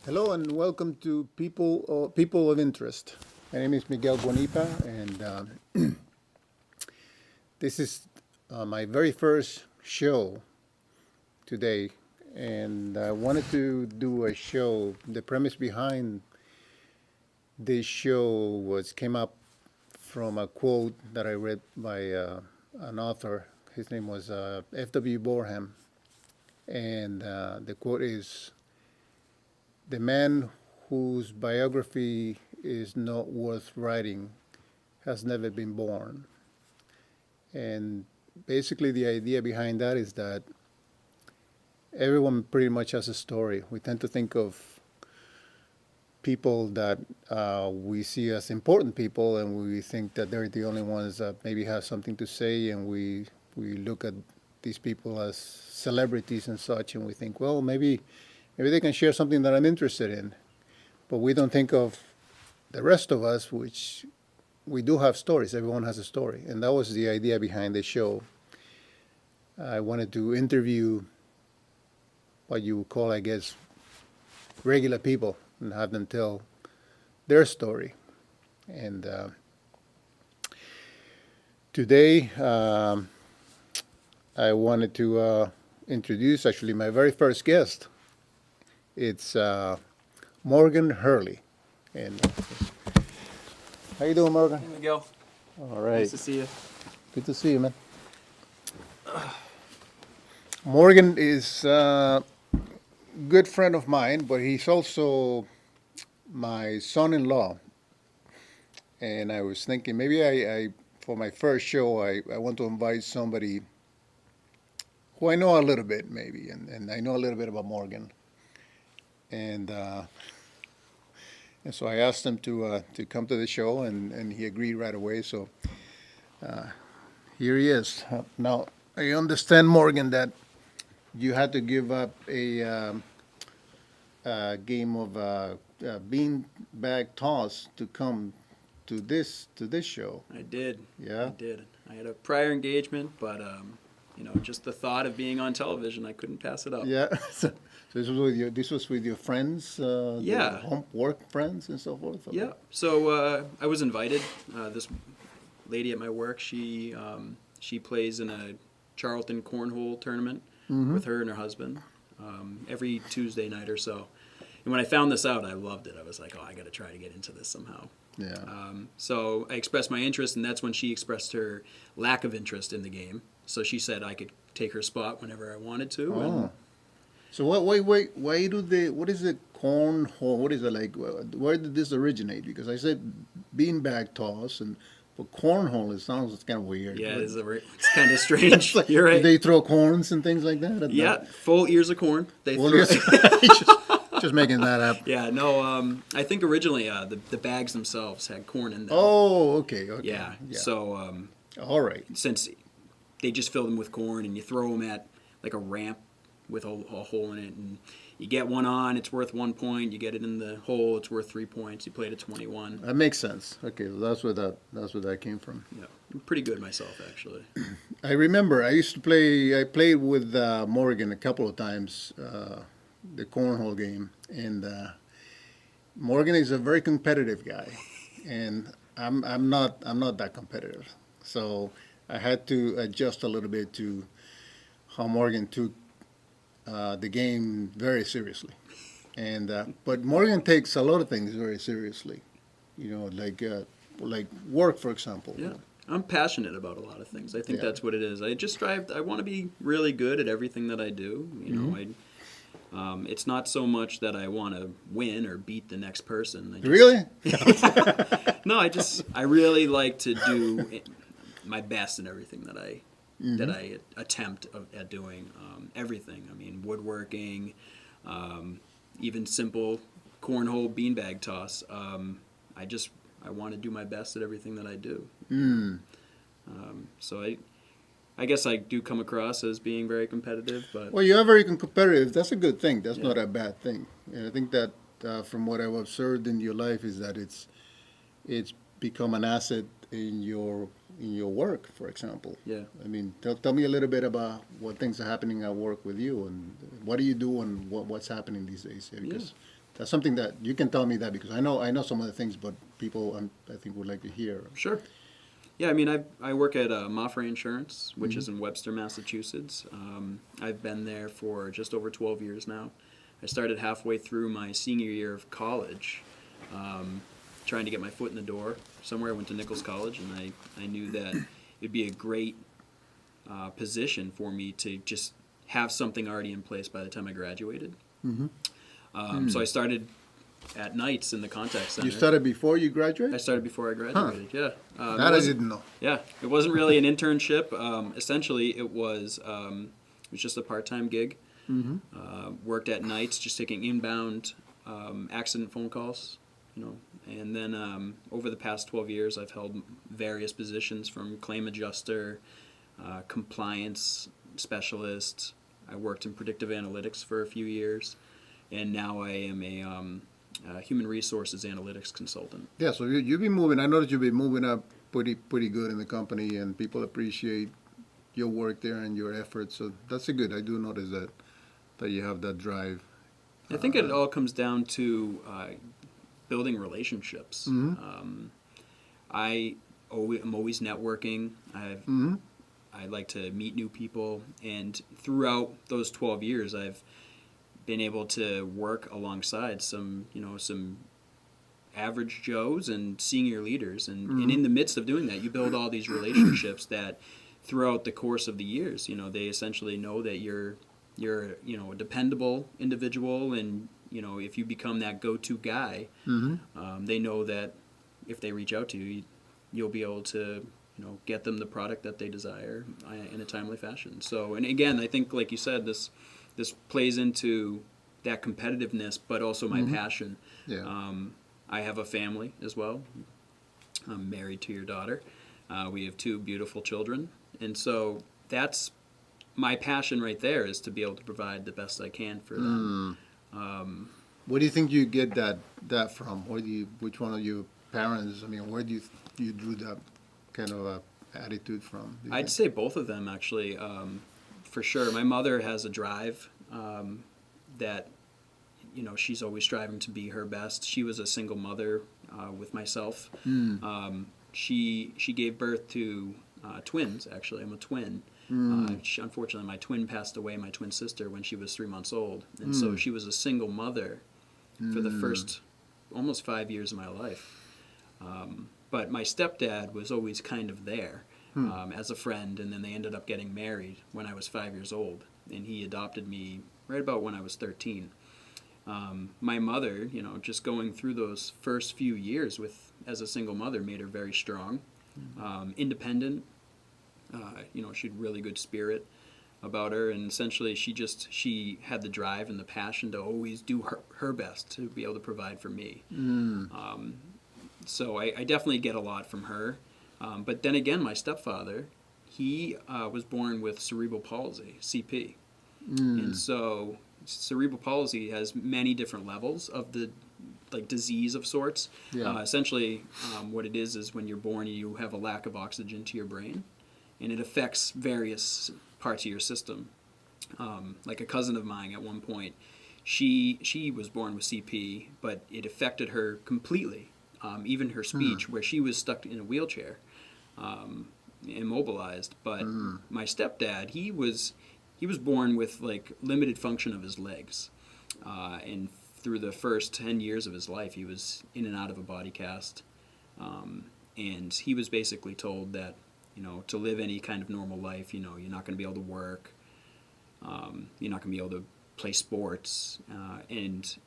Hello and welcome to People of Interest. My name is Miguel Guanipa, and this is my very first show today. And I wanted to do a show. The premise behind this show came up from a quote that I read by an author. His name was F.W. Borham, and the quote is, "The man whose biography is not worth writing has never been born." And basically, the idea behind that is that everyone pretty much has a story. We tend to think of people that we see as important people, and we think that they're the only ones that maybe have something to say, and we look at these people as celebrities and such, and we think, well, maybe they can share something that I'm interested in. But we don't think of the rest of us, which we do have stories. Everyone has a story. And that was the idea behind the show. I wanted to interview what you would call, I guess, regular people and have them tell their story. And today, I wanted to introduce actually my very first guest. It's Morgan Hurley. And how you doing, Morgan? Hey, Miguel. All right. Nice to see you. Good to see you, man. Morgan is a good friend of mine, but he's also my son-in-law. And I was thinking maybe I for my first show, I want to invite somebody who I know a little bit, maybe, and I know a little bit about Morgan. And so I asked him to come to the show, and he agreed right away. So here he is. Now I understand, Morgan, that you had to give up a game of bean bag toss to come to this show. I did. Yeah? I did. I had a prior engagement, but just the thought of being on television, I couldn't pass it up. Yeah. So this was with your friends, Yeah. home work friends and so forth. Okay. Yeah. So I was invited. This lady at my work, she plays in a Charlton cornhole tournament with her and her husband every Tuesday night or so. And when I found this out, I loved it. I was like, oh, I got to try to get into this somehow. Yeah. So I expressed my interest, and that's when she expressed her lack of interest in the game. So she said I could take her spot whenever I wanted to. Oh. And So why do what is it, cornhole? What is it like? Where did this originate? Because I said beanbag toss, and but cornhole, it sounds kind of weird. yeah, it's kind of strange. You're Do right. they throw corns and things like that? Yeah, full ears of corn. They Well, throw. just making that up. Yeah, no. I think originally the bags themselves had corn in them. Oh, okay. Yeah. So All right. since they just fill them with corn, and you throw them at like a ramp with a hole in it, and you get one on, it's worth 1 point. You get it in the hole, it's worth 3 points. You play to 21. That makes sense. Okay, well, that's where that came from. Yeah, I'm pretty good myself, actually. I remember I used to play. I played with Morgan a couple of times, the cornhole game, and Morgan is a very competitive guy, and I'm not that competitive. So I had to adjust a little bit to how Morgan took the game very seriously, and but Morgan takes a lot of things very seriously, like work, for example. Yeah, I'm passionate about a lot of things. I think Yeah. that's what it is. I just strive. I want to be really good at everything that I do. It's not so much that I want to win or beat the next person. Really? No, I really like to do my best in everything that I attempt at doing. Everything. I mean, woodworking, even simple cornhole beanbag toss. I want to do my best at everything that I do. So I guess I do come across as being very competitive, but Well, you are very competitive. That's a good thing. That's Yeah. not a bad thing. And I think that from what I've observed in your life is that it's become an asset in your work, for example. yeah. I mean, tell me a little bit about what things are happening at work with you, and what do you do, and what's happening these days. Because That's something that you can tell me that because I know some of the things, but people I think would like to hear. Sure. Yeah, I mean, I work at Moffrey Insurance, which is in Webster, Massachusetts. I've been there for just over 12 years now. I started halfway through my senior year of college, trying to get my foot in the door somewhere. I went to Nichols College, and I knew that it'd be a great position for me to just have something already in place by the time I graduated. So I started at nights in the contact center. You started before you I graduated? started before I graduated, yeah. That I didn't know. Yeah, it wasn't really an internship. Essentially, it was just a part-time gig. Worked at nights, just taking inbound accident phone calls, And then over the past 12 years, I've held various positions from claim adjuster, compliance specialist. I worked in predictive analytics for a few years, and now I am a human resources analytics consultant. Yeah, so you've been moving. I noticed you've been moving up pretty good in the company, and people appreciate your work there and your efforts. So that's good. I do notice that you have that drive. I think it all comes down to building relationships. I'm always networking. I like to meet new people, and throughout those 12 years, I've been able to work alongside some average Joes and senior leaders, and in the midst of doing that, you build all these relationships that throughout the course of the years, they essentially know that you're a dependable individual, and if you become that go-to guy, they know that if they reach out to you, you'll be able to get them the product that they desire in a timely fashion. So, and again, I think like you said, this plays into that competitiveness, but also my passion. Yeah. I have a family as well. I'm married to your daughter. We have 2 beautiful children, and so that's my passion right there, is to be able to provide the best I can for them. Where do you think you get that from? Which one of your parents? I mean, where do you drew that kind of attitude from? I'd say both of them, actually, for sure. My mother has a drive that, she's always striving to be her best. She was a single mother with myself. She gave birth to twins, actually. I'm a twin. Unfortunately, my twin passed away, my twin sister, when she was 3 months old. And so she was a single mother for the first almost 5 years of my life. But my stepdad was always kind of there as a friend, and then they ended up getting married when I was 5 years old, and he adopted me right about when I was 13. My mother, just going through those first few years as a single mother made her very strong, independent. She had really good spirit about her, and essentially she had the drive and the passion to always do her best to be able to provide for me. So I definitely get a lot from her. But then again, my stepfather, he was born with cerebral palsy, CP. And so cerebral palsy has many different levels of the disease of sorts. Yeah. Essentially, what it is when you're born, you have a lack of oxygen to your brain, and it affects various parts of your system. Like a cousin of mine at one point, she was born with CP, but it affected her completely. Even her speech, where she was stuck in a wheelchair, immobilized. But my stepdad, he was born with limited function of his legs, and through the first 10 years of his life, he was in and out of a body cast, and he was basically told that to live any kind of normal life, you're not going to be able to work, you're not going to be able to play sports, and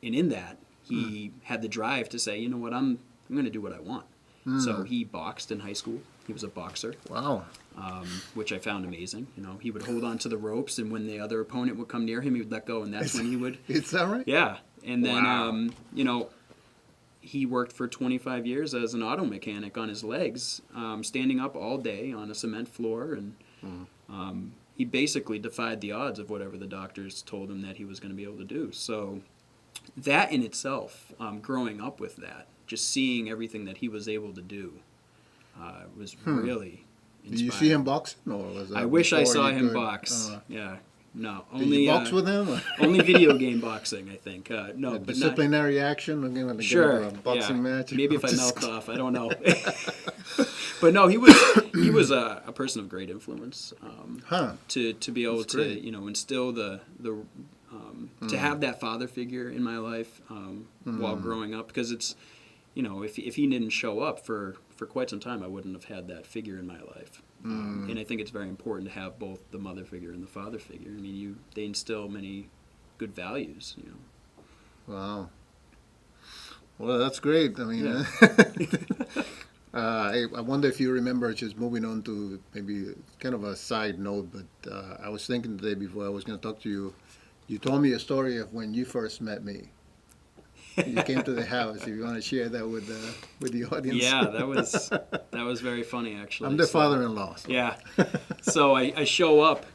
in that, he had the drive to say, what, I'm going to do what I want. So he boxed in high school. He was a boxer. Wow. Which I found amazing. He would hold on to the ropes, and when the other opponent would come near him, he would let go, and that's when he would... Is that right? Yeah. And then, Wow. he worked for 25 years as an auto mechanic on his legs, standing up all day on a cement floor, and he basically defied the odds of whatever the doctors told him that he was going to be able to do. So that in itself, growing up with that, just seeing everything that he was able to do, was really inspiring. Did you see him boxing? Or was that I wish I before saw you him could- box. Yeah. no. Did Only you box with him? Or? only video game boxing, I think. No, A but not. disciplinary action? Again, when they get Sure. into a boxing match? Maybe if I Just- mouthed off, I don't know. But no, he was a person of great influence. Huh. To be able That's to great. instill to have that father figure in my life while growing up, because it's if he didn't show up for quite some time, I wouldn't have had that figure in my life. And I think it's very important to have both the mother figure and the father figure. I mean, they instill many good values. Wow. Well, that's great. I mean, Yeah. I wonder if you remember, just moving on to maybe kind of a side note, but I was thinking today before I was going to talk to you, you told me a story of when you first met me. You came to the house. If you want to share that with the audience. Yeah, that was very funny, actually. I'm the So- father-in-law. So. Yeah. So I show up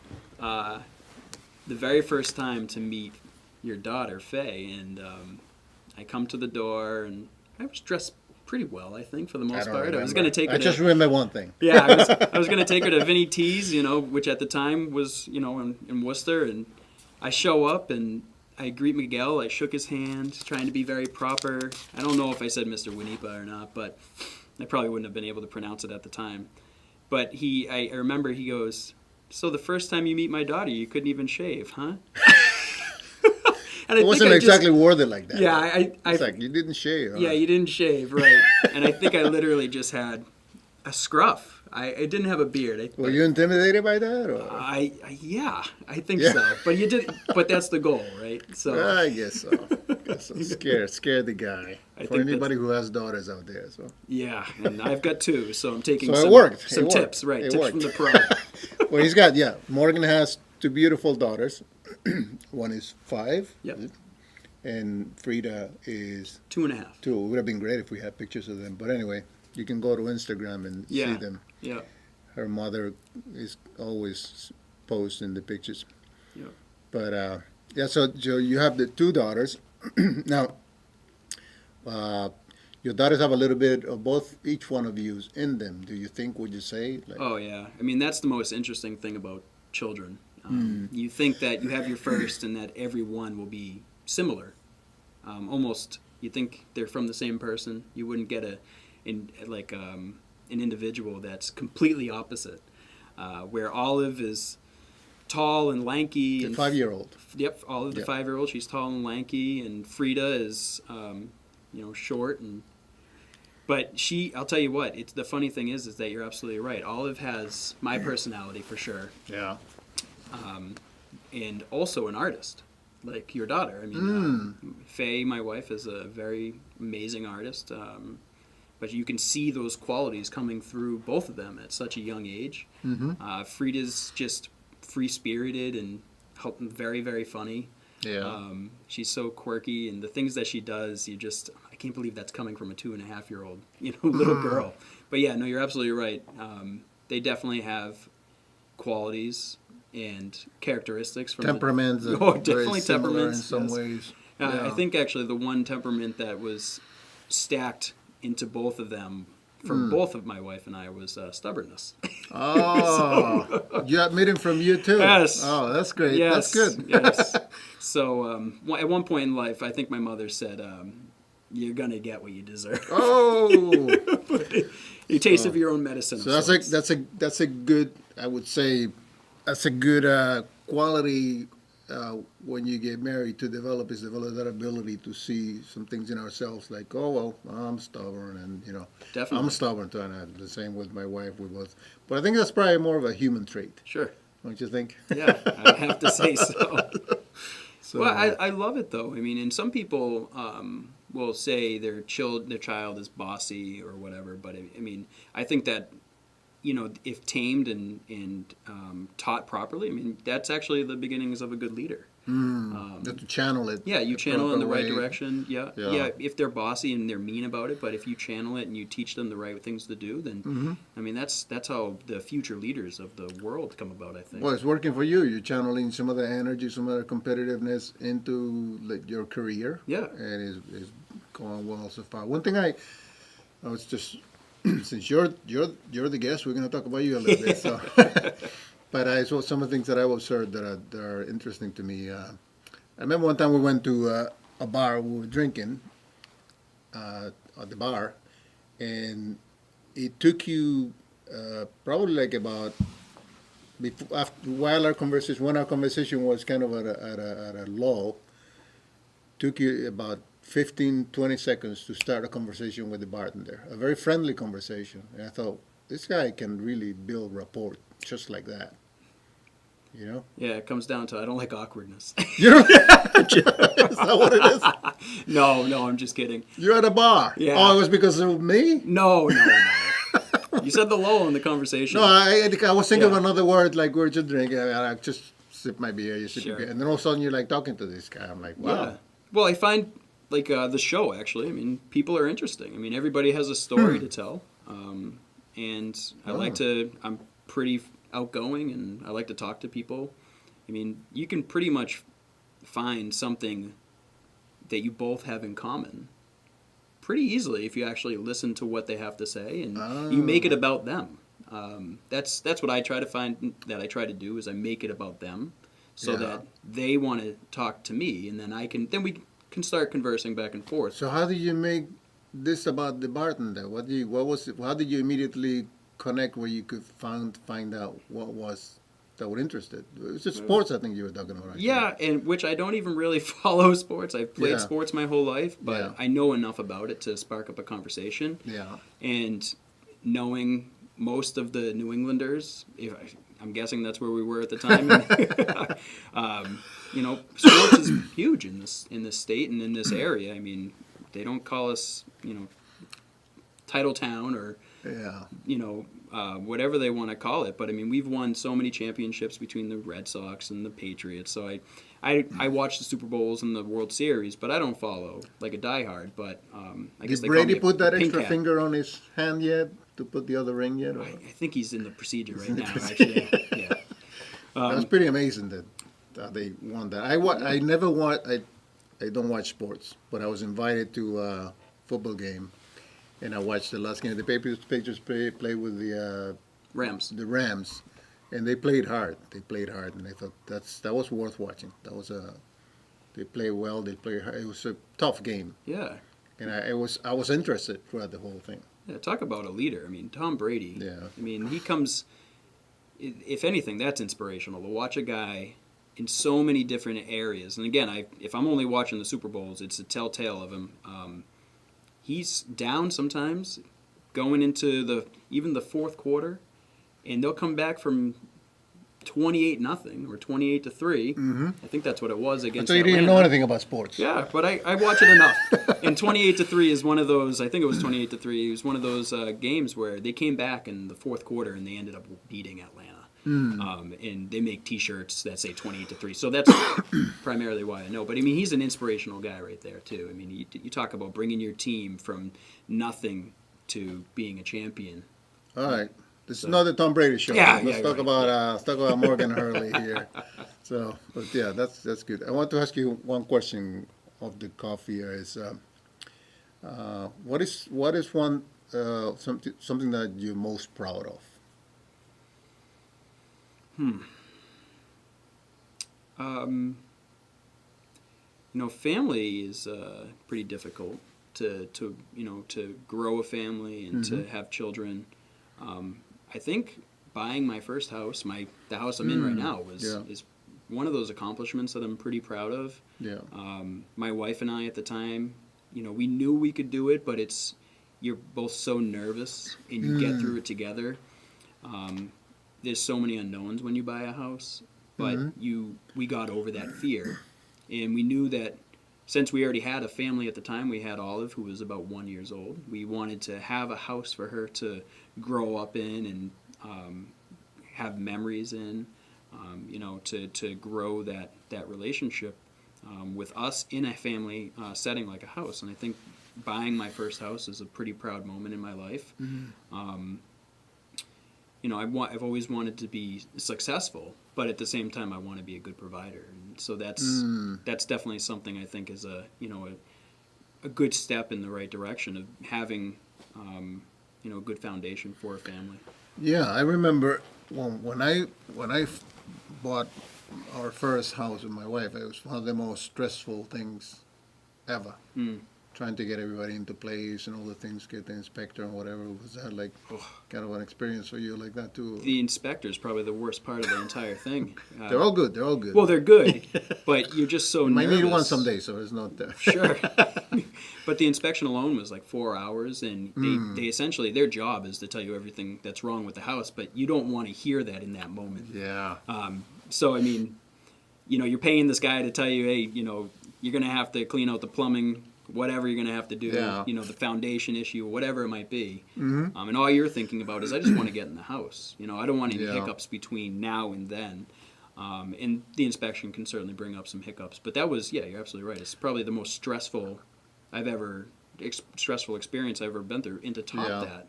the very first time to meet your daughter, Faye, and I come to the door, and I was dressed pretty well, I think, for the most don't part. I was remember. going to take her I just remember one thing. yeah, I was going to take her to Vinnie T's, which at the time was, in Worcester, and I show up, and I greet Miguel. I shook his hand, trying to be very proper. I don't know if I said Mr. Guanipa or not, but I probably wouldn't have been able to pronounce it at the time. But I remember he goes, "So the first time you meet my daughter, you couldn't even shave, huh?" And It wasn't exactly worded like that. Yeah, It's like, you didn't shave. Huh? yeah, you didn't shave, right? And I think I literally just had a scruff. I didn't have a beard. Were you intimidated by that? Or? Yeah, I think Yeah. so. But you did. But that's the goal, right? So I guess so. Scared the guy. I For think anybody who has daughters out there. So yeah, and I've got two, so I'm taking So it some, worked. some It tips, worked. right? It Tips worked. from the pro. well, he's got Morgan has two beautiful daughters. One is 5. Yep. And Frida is 2.5. 2. It would have been great if we had pictures of them. But anyway, you can go to Instagram and see Yeah. them. Yeah. Her mother is always posting the pictures. Yeah. But so you have the 2 daughters. Now, your daughters have a little bit of both, each one of you in them. Do you think? Would you say? Like, Oh yeah. I mean, that's the most interesting thing about children. You think that you have your first, and that every one will be similar. Almost, you think they're from the same person. You wouldn't get an individual that's completely opposite. Where Olive is tall and lanky. the And 5-year-old. Yep, Olive, the Yep. 5-year-old, she's tall and lanky, and Frida is, short. But I'll tell you what, the funny thing is that you're absolutely right. Olive has my personality for sure, Yeah. and also an artist, like your daughter. I mean, Faye, my wife, is a very amazing artist. But you can see those qualities coming through both of them at such a young age. Frida's just free-spirited and very, very funny. Yeah. She's so quirky, and the things that she does, I can't believe that's coming from a 2.5-year-old, little girl. But yeah, no, you're absolutely right. They definitely have qualities and characteristics from Temperaments. The, are definitely very similar temperaments in some yes. ways. I think actually the one temperament that was stacked into both of them from both of my wife and I was stubbornness. Oh, you admit him from you too. Yes. Oh, that's great. Yes, That's good. yes. So at one point in life, I think my mother said, "You're gonna get what you deserve. Oh, You taste of your own medicine." so of sorts. that's a good. I would say that's a good quality when you get married to develop that ability to see some things in ourselves. Like, oh well, I'm stubborn, and Definitely. I'm stubborn too, and I'm the same with my wife. We both. But I think that's probably more of a human trait. Sure. Don't you think? Yeah, I have to say so. So, Well, I love it though. I mean, and some people will say their child is bossy or whatever, but I mean, I think that if tamed and taught properly, I mean, that's actually the beginnings of a good leader. you have to channel it. Yeah, you the channel it in the proper right way. direction. Yeah. Yeah. If they're bossy and they're mean about it, but if you channel it and you teach them the right things to do, then I mean that's how the future leaders of the world come about. I think. Well, it's working for you. You're channeling some of the energy, some of the competitiveness into your career. Yeah. And it's going well so far. One thing I was just since you're the guest, we're going to talk about you a little bit. So, But I saw some of the things that I observed that are interesting to me. I remember one time we went to a bar. We were drinking at the bar, and it took you probably like about before, after, while our conversation, when our conversation was kind of at a low, took you about 15, 20 seconds to start a conversation with the bartender, a very friendly conversation. And I thought, this guy can really build rapport just like that, you know? Yeah, it comes down to I don't like awkwardness. You know, is that what it is? No, I'm just kidding. You're at a bar. Yeah. Oh, it was because of me? No. You said the low in the conversation. No, I was thinking Yeah. of another word, like we're just drinking. I just sip my beer, you sip your Sure. beer. And then all of a sudden you're like talking to this guy. I'm like, wow. Yeah. Well, I find like the show actually. I mean, people are interesting. I mean, everybody has a story to tell, and I like to. I'm pretty outgoing, and I like to talk to people. I mean, you can pretty much find something that you both have in common pretty easily if you actually listen to what they have to say and you make it about them. That's what I try to find. That I try to do is I make it about them, so Yeah. that they want to talk to me, and then we can start conversing back and forth. So how did you make this about the bartender? How did you immediately connect where you could find out what was that were interested? It was just sports, I think you were talking about. Actually. Yeah, and which I don't even really follow sports. I've played Yeah. sports my whole life, but Yeah. I know enough about it to spark up a conversation. Yeah. And knowing most of the New Englanders, I'm guessing that's where we were at the time. Sports is huge in this state and in this area. I mean, they don't call us, Title Town or Yeah. whatever they want to call it. But I mean, we've won so many championships between the Red Sox and the Patriots. So I watch the Super Bowls and the World Series, but I don't follow like a diehard. But I guess Did they call Brady me a put that pink extra hat. finger on his hand yet to put the other ring yet? Or? I think he's in the procedure right now. Actually, yeah. That's pretty amazing that they won that. I never watch. I don't watch sports, but I was invited to a football game, and I watched the last game. The Patriots play with Rams. the Rams, and they played hard. And I thought that was worth watching. They played well. They played hard. It was a tough game, Yeah. and I was interested throughout the whole thing. Yeah, talk about a leader. I mean, Tom Brady. Yeah. I mean, he comes. If anything, that's inspirational to watch a guy in so many different areas. And again, if I'm only watching the Super Bowls, it's a telltale of him. He's down sometimes, going into even the fourth quarter, and they'll come back from 28-0 or 28-3. Mm-hmm. I think that's what it was against. So you didn't know Atlanta. anything about sports. Yeah, but I watch it enough. And 28-3 is one of those. I think it was 28-3. It was one of those games where they came back in the fourth quarter and they ended up beating Atlanta. And they make T-shirts that say 28-3. So that's primarily why I know. But I mean, he's an inspirational guy right there too. I mean, you talk about bringing your team from nothing to being a champion. All right. This is not the Tom Brady show. Yeah, let's talk about Morgan Hurley here. So, but yeah, that's good. I want to ask you one question of the coffee here is, what is one something that you're most proud of? Family is pretty difficult to grow a family and to have children. I think buying my first house, the house I'm in right now, is one of those accomplishments that I'm pretty proud of. Yeah. My wife and I at the time, we knew we could do it, but you're both so nervous and you get through it together. There's so many unknowns when you buy a house, but we got over that fear, and we knew that since we already had a family at the time, we had Olive, who was about 1 year old. We wanted to have a house for her to grow up in and have memories in, to grow that relationship with us in a family setting like a house. And I think buying my first house is a pretty proud moment in my life. I've always wanted to be successful, but at the same time, I want to be a good provider. And so that's definitely something I think is a good step in the right direction of having a good foundation for a family. Yeah, I remember when I bought our first house with my wife, it was one of the most stressful things ever. Mm. Trying to get everybody into place and all the things, get the inspector and whatever. Was that like kind of an experience for you like that too? The inspector is probably the worst part of the entire thing. They're all good. They're all good. Well, they're good, but you're just so you might nervous. need one someday, so it's not there. Sure. But the inspection alone was like 4 hours, and they essentially, their job is to tell you everything that's wrong with the house, but you don't want to hear that in that moment. Yeah. So, I mean, you're paying this guy to tell you, hey, you're going to have to clean out the plumbing, whatever you're going to have to do, Yeah. The foundation issue, whatever it might be. Mm-hmm. And all you're thinking about is, I just want to get in the house. I don't want any Yeah. hiccups between now and then. And the inspection can certainly bring up some hiccups. But that was, yeah, you're absolutely right. It's probably the most stressful experience I've ever been through. And to top Yeah. that,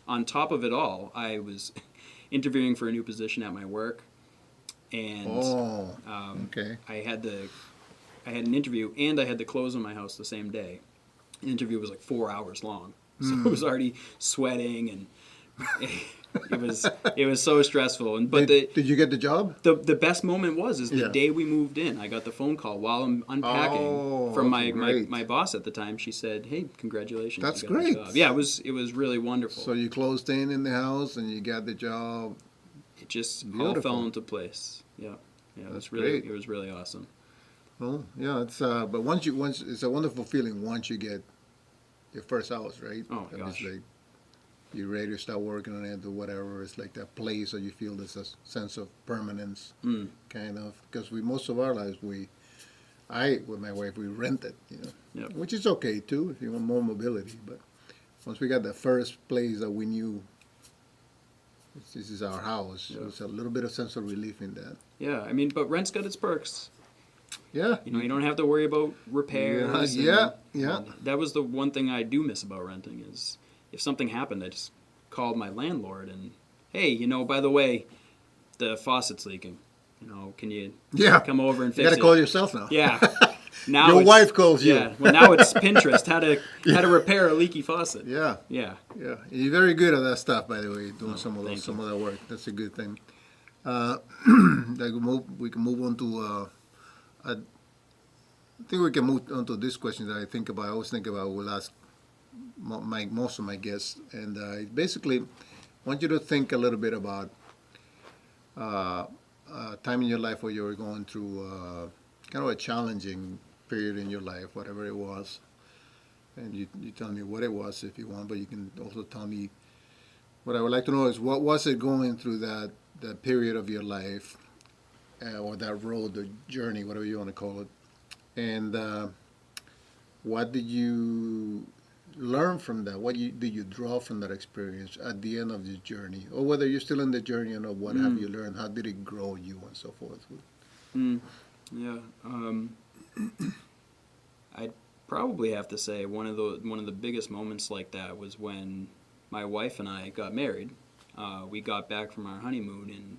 on top of it all, I was interviewing for a new position at my work. And okay. I had an interview, and I had to close on my house the same day. The interview was like 4 hours long, so I was already sweating, and it was so stressful. And Did you get the job? the best moment was the Yeah. day we moved in. I got the phone call while I'm unpacking from my great. boss at the time. She said, "Hey, congratulations! That's you got the great. job." Yeah, it was really wonderful. So you closed in the house and you got the job. It just all Beautiful. fell into place. Yeah, it That's was great. really awesome. Well, yeah, it's but once it's a wonderful feeling once you get your first house, right? Oh, And gosh. it's like you're ready to start working on it or whatever. It's like that place that you feel there's a sense of permanence, kind of. Because most of our lives I with my wife we rented, Yep. which is okay too if you want more mobility. But once we got the first place that we knew this is our house, Yeah. it was a little bit of sense of relief in that. Yeah, I mean, but rent's got its perks. Yeah. You don't have to worry about repairs. Yeah, and- yeah. and that was the one thing I do miss about renting is if something happened, I just called my landlord and, hey, by the way, the faucet's leaking. Can you Yeah. come over and You fix got to it? call yourself now. Yeah. Now Your it's- wife calls you. Yeah. Well, now it's Pinterest. How to repair a leaky faucet. Yeah. Yeah. Yeah, you're very good at that stuff, by the way. Doing some of thank that work. That's a good thing. We can move on to. I think we can move on to this question that I think about. I always think about. We'll ask most of my guests, and basically, I want you to think a little bit about time in your life where you were going through kind of a challenging period in your life, whatever it was. And you tell me what it was if you want, but you can also tell me what I would like to know is what was it going through that period of your life, or that road, the journey, whatever you want to call it, and what did you learn from that? What did you draw from that experience at the end of the journey, or whether you're still in the journey or not? What have you learned? How did it grow you, and so forth? Yeah. I'd probably have to say one of the biggest moments like that was when my wife and I got married. We got back from our honeymoon, and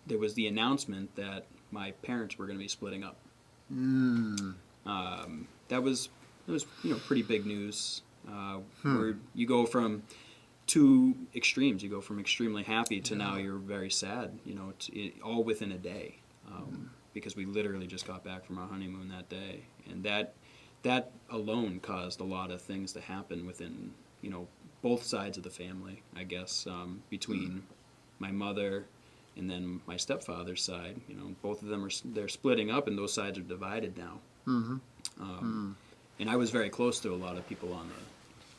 there was the announcement that my parents were going to be splitting up. That was pretty big news. Where you go from two extremes. You go from extremely happy to now you're very sad. All within a day, because we literally just got back from our honeymoon that day, and that alone caused a lot of things to happen within both sides of the family. I guess between my mother and then my stepfather's side. Both of them they're splitting up, and those sides are divided now. And I was very close to a lot of people on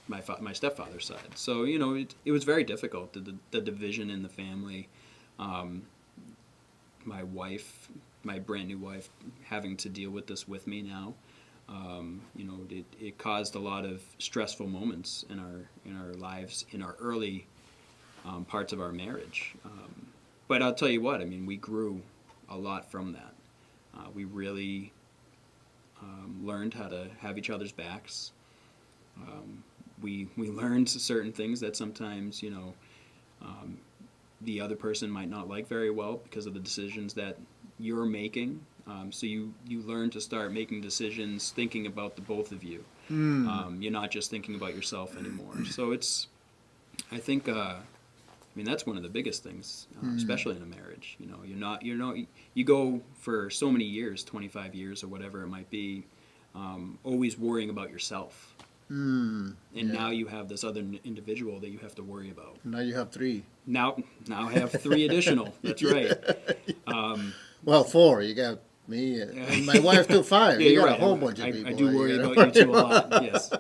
my stepfather's side. So, it was very difficult, the division in the family. My wife, my brand new wife, having to deal with this with me now. It caused a lot of stressful moments in our lives, in our early parts of our marriage. But I'll tell you what, we grew a lot from that. We really learned how to have each other's backs. We learned certain things that sometimes, the other person might not like very well because of the decisions that you're making. So you learn to start making decisions thinking about the both of you. You're not just thinking about yourself anymore. So I think I mean, that's one of the biggest things, especially in a marriage. You know, you go for so many years, 25 years or whatever it might be, always worrying about yourself. And now you have this other individual that you have to worry about. Now you have three. Now I have three additional. That's right. Well, four. You got me and my wife too. Five. Yeah, You you're got right. a whole bunch of I people. do worry about you too a lot. Yes.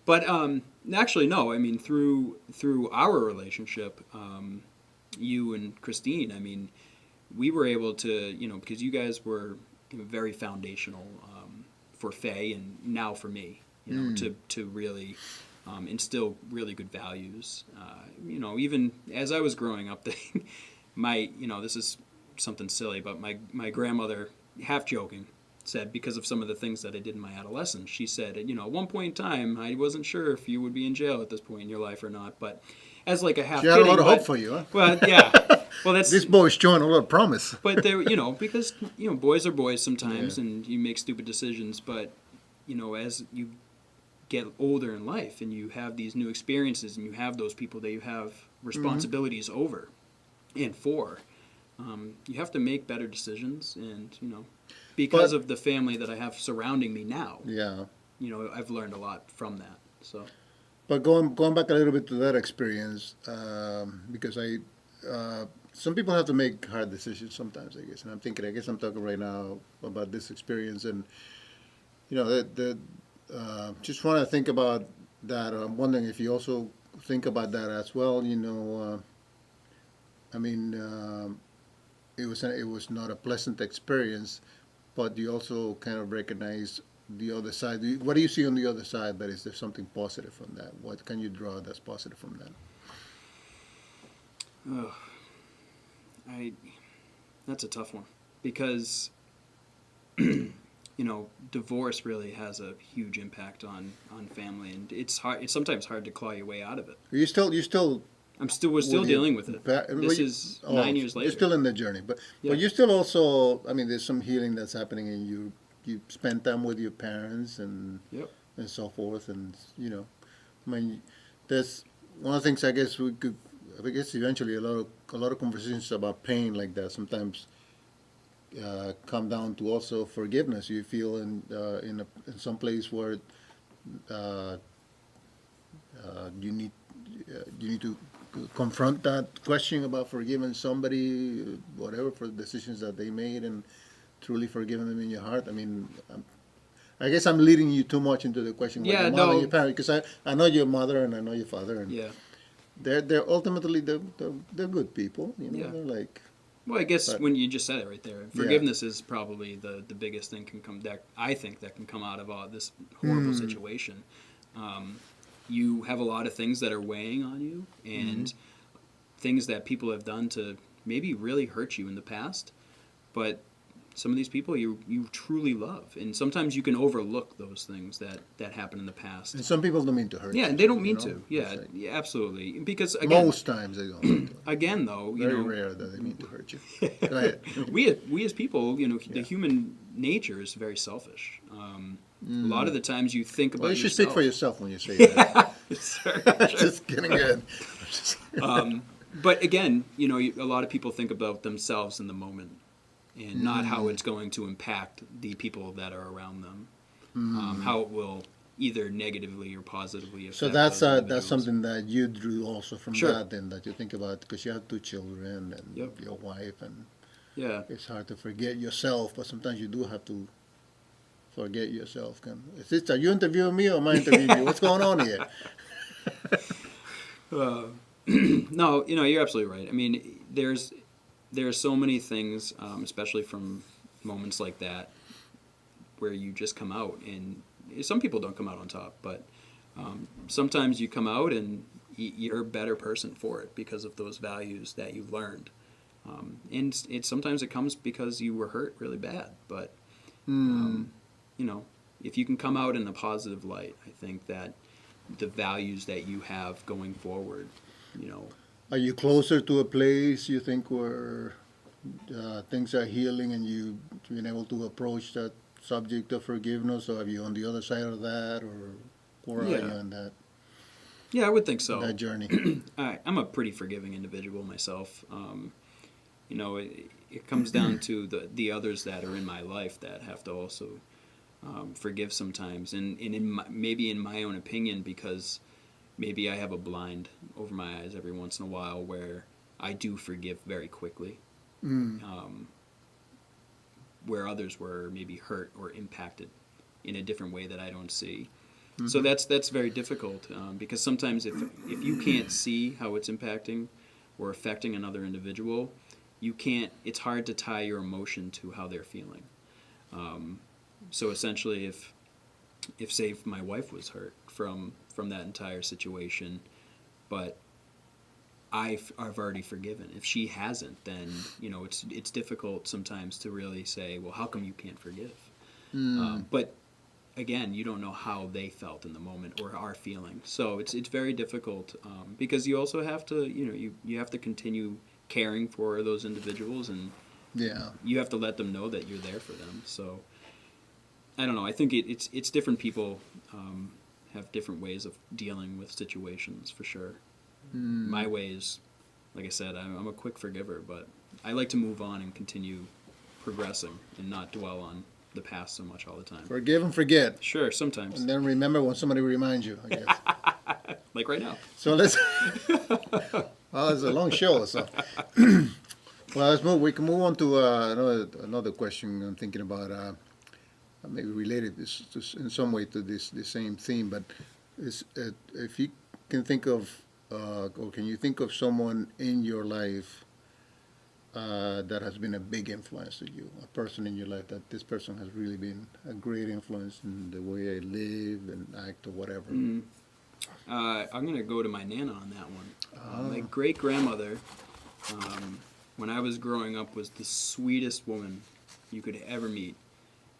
But actually, no. I mean, through our relationship, you and Christine. I mean, we were able to, because you guys were very foundational for Faye and now for me. To really instill really good values. Even as I was growing up, this is something silly, but my grandmother, half joking, said, because of some of the things that I did in my adolescence, she said, at one point in time, I wasn't sure if you would be in jail at this point in your life or not, but as like a half She had kidding, a lot of hope for you, huh? Well, yeah. Well, that's This boy's showing a lot of promise. but they, because boys are boys sometimes, and you make stupid decisions. But as you get older in life, and you have these new experiences, and you have those people that you have responsibilities over and for, you have to make better decisions. And because of the family that I have surrounding me now, Yeah. I've learned a lot from that. So. But going back a little bit to that experience, because some people have to make hard decisions sometimes, I guess. And I'm thinking, I guess I'm talking right now about this experience, and just want to think about that. I'm wondering if you also think about that as well. I mean, it was not a pleasant experience, but you also kind of recognize the other side. What do you see on the other side? That is there something positive from that? What can you draw that's positive from that? That's a tough one, because divorce really has a huge impact on family, and it's hard. It's sometimes hard to claw your way out of it. You still We're still dealing with it. This is 9 years later. You're still in the journey, but Yeah. but you still also. I mean, there's some healing that's happening, and you spend time with your parents and Yep. and so forth, and I mean, there's one of the things I guess we could. I guess eventually a lot of conversations about pain like that sometimes come down to also forgiveness. You feel in some place where you need to confront that question about forgiving somebody, whatever, for the decisions that they made, and truly forgiving them in your heart. I mean, I guess I'm leading you too much into the question about your mother and your parents, because I know your mother and I know your father, and Yeah. they're ultimately they're good people. Yeah. They're like. Well, I guess But- when you just said it right there, forgiveness is probably the biggest thing I think that can come out of all this horrible situation. You have a lot of things that are weighing on you, and things that people have done to maybe really hurt you in the past, but some of these people you truly love, and sometimes you can overlook those things that happened in the past. And some people don't mean to hurt you. Yeah, and they don't you mean know? to. Yeah, It's like, yeah, absolutely. Because again, most times they don't. Mean to. again though, Very rare that they mean to hurt you. Go ahead. we as people, the human nature is very selfish. A lot of the times you think about Well, you should yourself. speak for yourself when you say that. Sure. Just kidding. Good. But again, a lot of people think about themselves in the moment, and not how it's going to impact the people that are around them. How it will either negatively or positively affect. So those that's individuals. something that you drew also from Sure. that, and that you think about, because you have 2 children and Yep. your wife, and Yeah. it's hard to forget yourself, but sometimes you do have to forget yourself. Sister, are you interviewing me or am I interviewing you? What's going on here? No, you're absolutely right. I mean, there's so many things, especially from moments like that, where you just come out, and some people don't come out on top, but sometimes you come out and you're a better person for it because of those values that you've learned. And sometimes it comes because you were hurt really bad, but if you can come out in a positive light, I think that the values that you have going forward, Are you closer to a place you think where things are healing and you've been able to approach that subject of forgiveness, or are you on the other side of that, or where are you Yeah. on that? Yeah, I would think so. that journey? I'm a pretty forgiving individual myself. You know, it comes down to the others that are in my life that have to also forgive sometimes, and maybe in my own opinion, because maybe I have a blind over my eyes every once in a while where I do forgive very quickly, where others were maybe hurt or impacted in a different way that I don't see. So that's very difficult, because sometimes if you can't see how it's impacting or affecting another individual, it's hard to tie your emotion to how they're feeling. So essentially, if say my wife was hurt from that entire situation, but I've already forgiven. If she hasn't, then it's difficult sometimes to really say, well, how come you can't forgive? But again, you don't know how they felt in the moment or are feeling. So it's very difficult, because you also have to you have to continue caring for those individuals, and you have to let them know that you're there for them. So I don't know. I think it's different people have different ways of dealing with situations for sure. My way is, like I said, I'm a quick forgiver, but I like to move on and continue progressing and not dwell on the past so much all the time. Forgive and forget. Sure, sometimes. And then remember when somebody reminds you, I guess. Like right now. So let's. Well, it's a long show, so. Well, let's move. We can move on to another question. I'm thinking about maybe related in some way to this same theme, but if you can think of, or can you think of someone in your life that has been a big influence to you, a person in your life that this person has really been a great influence in the way I live and act or whatever? I'm going to go to my Nana on that one. My great-grandmother, when I was growing up, was the sweetest woman you could ever meet.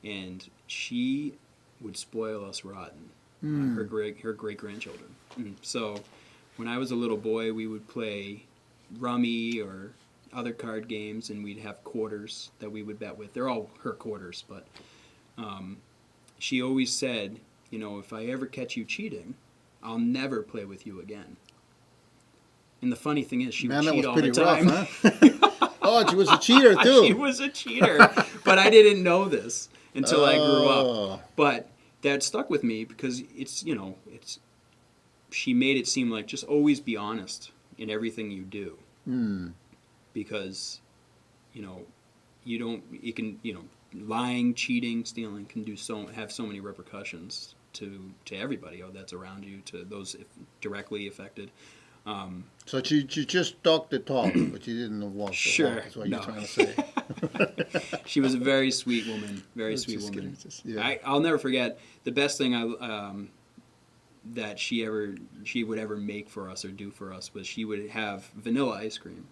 And she would spoil us rotten, her great-grandchildren. So when I was a little boy, we would play rummy or other card games, and we'd have quarters that we would bet with. They're all her quarters, but she always said, if I ever catch you cheating, I'll never play with you again. And the funny thing is, she would cheat all the time. Rough, huh? Oh, she was a cheater too. She was a cheater, but I didn't know this until I grew up. But that stuck with me because she made it seem like just always be honest in everything you do. Because, lying, cheating, stealing can have so many repercussions to everybody that's around you, to those directly affected. So she just talked the talk, but she didn't walk the walk, is what you're trying to say. She was a very sweet woman, woman. I'll never forget the best thing that she would ever make for us or do for us was she would have vanilla ice cream,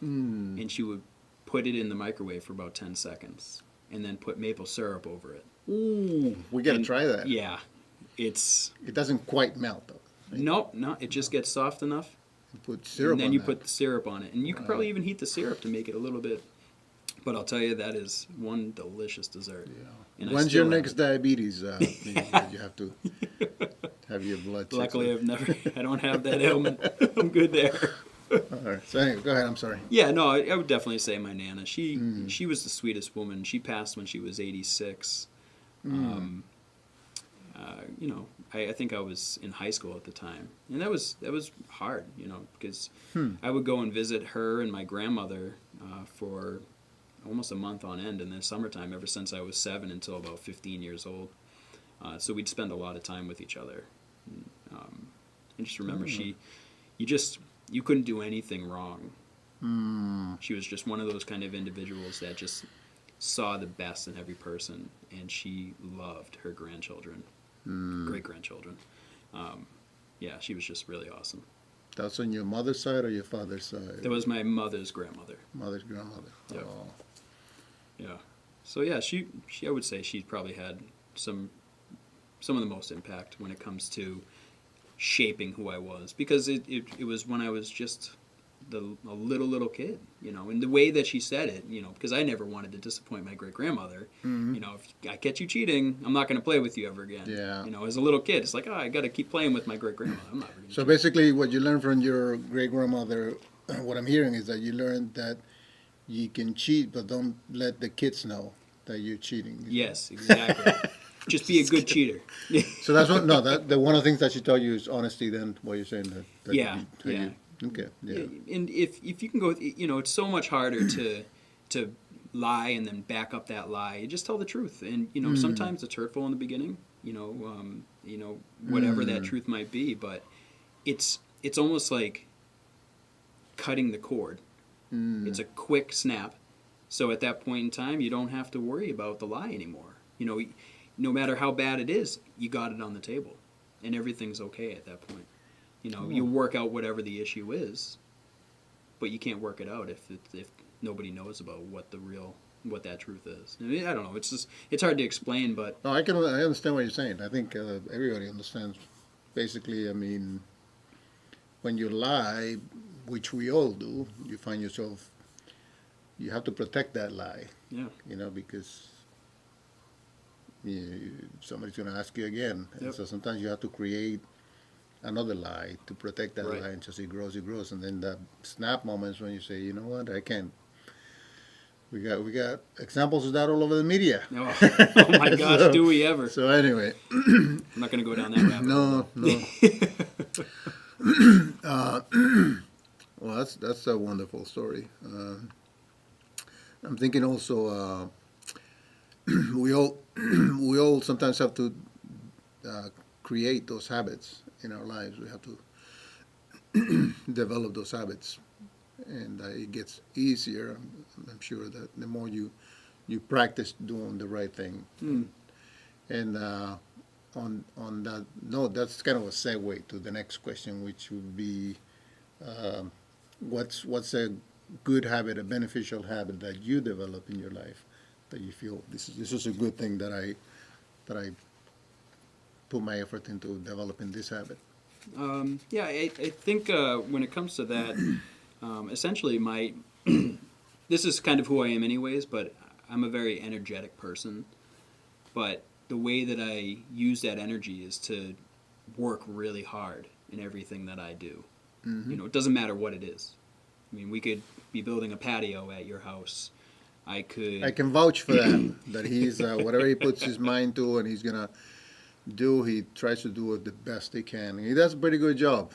and she would put it in the microwave for about 10 seconds, and then put maple syrup over it. Ooh, we got to try that. Yeah, it doesn't quite melt though. Right? No, it just gets soft enough. You put syrup and then on you that. put the syrup on it, and you could probably even heat the syrup to make it a little bit. But I'll tell you, that is one delicious dessert. Yeah. When's your next diabetes? You have to have your blood checked. Luckily, I don't have that ailment. I'm good there. All right. So anyway, go ahead. I'm sorry. Yeah, no, I would definitely say my Nana. She was the sweetest woman. She passed when she was 86. I think I was in high school at the time, and that was hard, because I would go and visit her and my grandmother for almost a month on end in the summertime, ever since I was 7 until about 15 years old. So we'd spend a lot of time with each other. And just remember, you couldn't do anything wrong. She was just one of those kind of individuals that just saw the best in every person, and she loved her grandchildren, great-grandchildren. She was just really awesome. That's on your mother's side or your father's side? That was my mother's grandmother. Mother's grandmother. Yep. Oh. Yeah. So yeah, she I would say she probably had some of the most impact when it comes to shaping who I was, because it was when I was just a little kid, and the way that she said it, because I never wanted to disappoint my great grandmother. If I catch you cheating, I'm not going to play with you ever again. Yeah. As a little kid, it's like, oh, I got to keep playing with my great grandmother. I'm not going So basically, what you learned from your great grandmother, what I'm hearing is that you learned that you can cheat, but don't let the kids know that you're cheating. Yes, exactly. Just be a good cheater. So that's what. No, one of the things that she taught you is honesty. Then what you're saying that Yeah, you, yeah. Okay. Yeah. And if you can go, it's so much harder to lie and then back up that lie. You just tell the truth, and sometimes it's hurtful in the beginning. Whatever that truth might be, but it's almost like cutting the cord. It's a quick snap. So at that point in time, you don't have to worry about the lie anymore. No matter how bad it is, you got it on the table, and everything's okay at that point. You work out whatever the issue is, but you can't work it out if nobody knows about what that truth is. I mean, I don't know. It's hard to explain, but No, I understand what you're saying. I think everybody understands. Basically, I mean, when you lie, which we all do, you find yourself. You have to protect that lie. yeah, Because somebody's going to ask you again. And Yep. so sometimes you have to create another lie to protect that Right. lie, and just it grows, and then that snap moments when you say, you know what, I can't. We got examples of that all over the media. oh my gosh, So- do we ever? So anyway, I'm not going to go down that rabbit hole. no. Well, that's a wonderful story. I'm thinking also we all sometimes have to create those habits in our lives. We have to develop those habits, and it gets easier. I'm sure that the more you practice doing the right thing, and on that note, that's kind of a segue to the next question, which would be, what's a good habit, a beneficial habit that you develop in your life that you feel this is a good thing that I put my effort into developing this habit. Yeah, I think when it comes to that, essentially this is kind of who I am anyways, but I'm a very energetic person. But the way that I use that energy is to work really hard in everything that I do. It doesn't matter what it is. I mean, we could be building a patio at your house. I can vouch for that. That he's whatever he puts his mind to, and he's gonna do. He tries to do it the best he can. And he does a pretty good job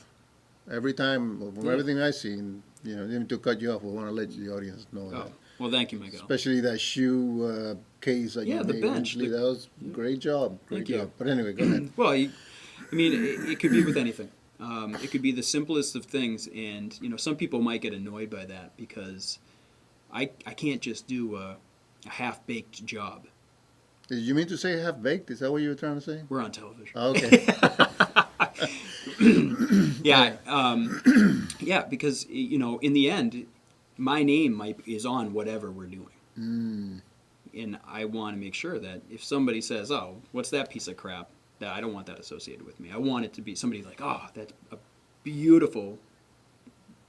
every time. From everything I've seen, even to cut you off, we want to let the audience know that. Well, thank you, Miguel. Especially that shoe case that you the made. bench. That was great job. Thank Great you. job. But anyway, go ahead. Well, it could be with anything. It could be the simplest of things, and some people might get annoyed by that because I can't just do a half-baked job. Did you mean to say half baked? Is that what you were trying to say? We're on television. Oh, okay. Yeah, yeah, because in the end, my name is on whatever we're doing, and I want to make sure that if somebody says, "Oh, what's that piece of crap?" that I don't want that associated with me. I want it to be somebody like, "Oh, that's a beautiful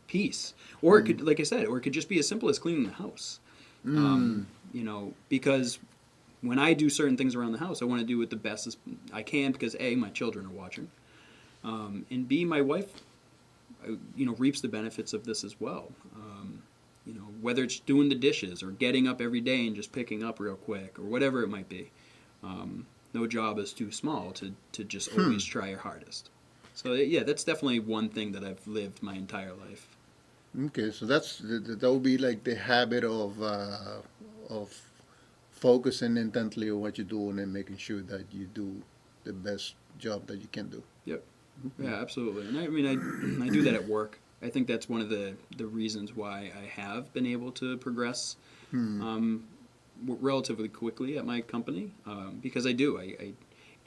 piece," or it could, like I said, or it could just be as simple as cleaning the house. Because when I do certain things around the house, I want to do it the best as I can because A, my children are watching, and B, my wife, reaps the benefits of this as well. Whether it's doing the dishes or getting up every day and just picking up real quick or whatever it might be. No job is too small to just always try your hardest. So yeah, that's definitely one thing that I've lived my entire life. Okay, so that would be like the habit of focusing intently on what you're doing and making sure that you do the best job that you can do. Yep. Yeah, absolutely. And I mean, I do that at work. I think that's one of the reasons why I have been able to progress relatively quickly at my company because I do. I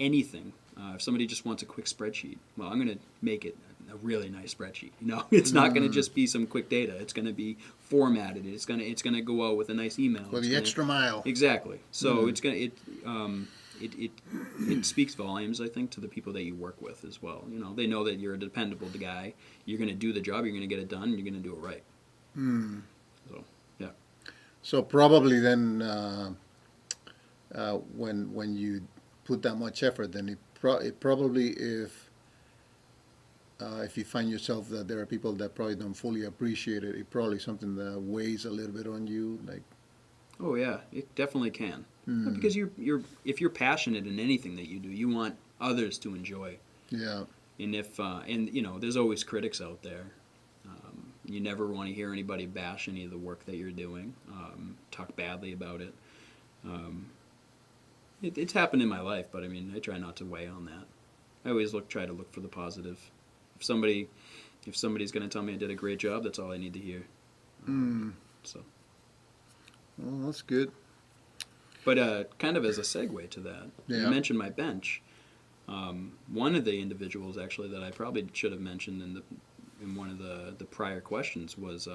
anything. If somebody just wants a quick spreadsheet, well, I'm going to make it a really nice spreadsheet. It's not going to just be some quick data. It's going to be formatted. It's going to go out with a nice email. For the extra mile. Exactly. So it speaks volumes, I think, to the people that you work with as well. You know, they know that you're a dependable guy. You're going to do the job. You're going to get it done. And you're going to do it right. So yeah. So probably then, when you put that much effort, then it probably if you find yourself that there are people that probably don't fully appreciate it, it probably something that weighs a little bit on you, like. Oh yeah, it definitely can. Because if you're passionate in anything that you do, you want others to enjoy. Yeah. And you know, there's always critics out there. You never want to hear anybody bash any of the work that you're doing, talk badly about it. It's happened in my life, but I mean, I try not to weigh on that. I always try to look for the positive. If somebody's going to tell me I did a great job, that's all I need to hear. So. Well, that's good. But kind of as a segue to that, Yeah. you mentioned my bench. One of the individuals actually that I probably should have mentioned in one of the prior questions was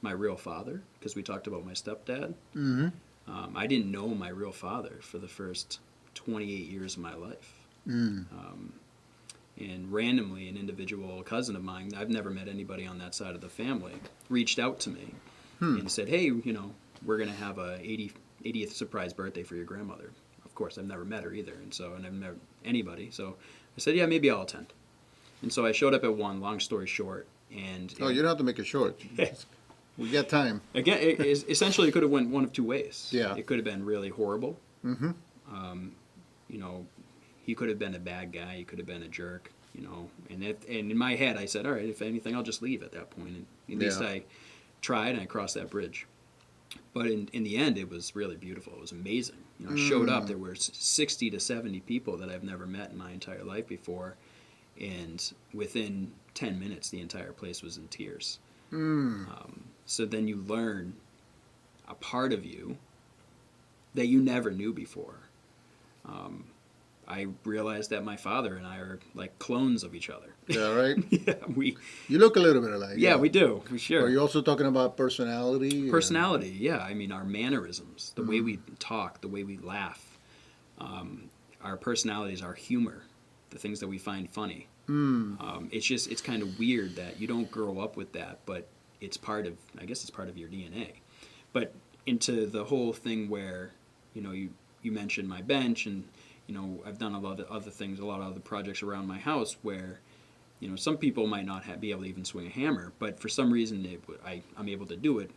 my real father, because we talked about my stepdad. Mm-hmm. I didn't know my real father for the first 28 years of my life. And randomly, an individual, a cousin of mine, I've never met anybody on that side of the family, reached out to me and said, hey, you know, we're going to have a 80th surprise birthday for your grandmother. Of course, I've never met her either, and I've never met anybody. So I said, yeah, maybe I'll attend. And so I showed up at one, long story short. And Oh, you don't have to make it short. We got time. Again, essentially, it could have went one of two ways. Yeah. It could have been really horrible. Mm-hmm. You know, he could have been a bad guy. He could have been a jerk. You know, and in my head, I said, all right, if anything, I'll just leave at that point. And at least I tried and I crossed that bridge. But in the end, it was really beautiful. It was amazing. You know, I showed up. There were 60 to 70 people that I've never met in my entire life before. And within 10 minutes, the entire place was in tears. So then you learn a part of you that you never knew before. I realized that my father and I are like clones of each other. Yeah, right? Yeah, You look a little bit alike. Yeah, we do, for sure. Are you also talking about personality? Personality, yeah. I mean, our mannerisms, the way we talk, the way we laugh, our personalities, our humor, the things that we find funny. It's kind of weird that you don't grow up with that, but I guess it's part of your DNA. But into the whole thing where, you know, you mentioned my bench, and, you know, I've done a lot of other things, a lot of other projects around my house where, you know, some people might not be able to even swing a hammer, but for some reason I'm able to do it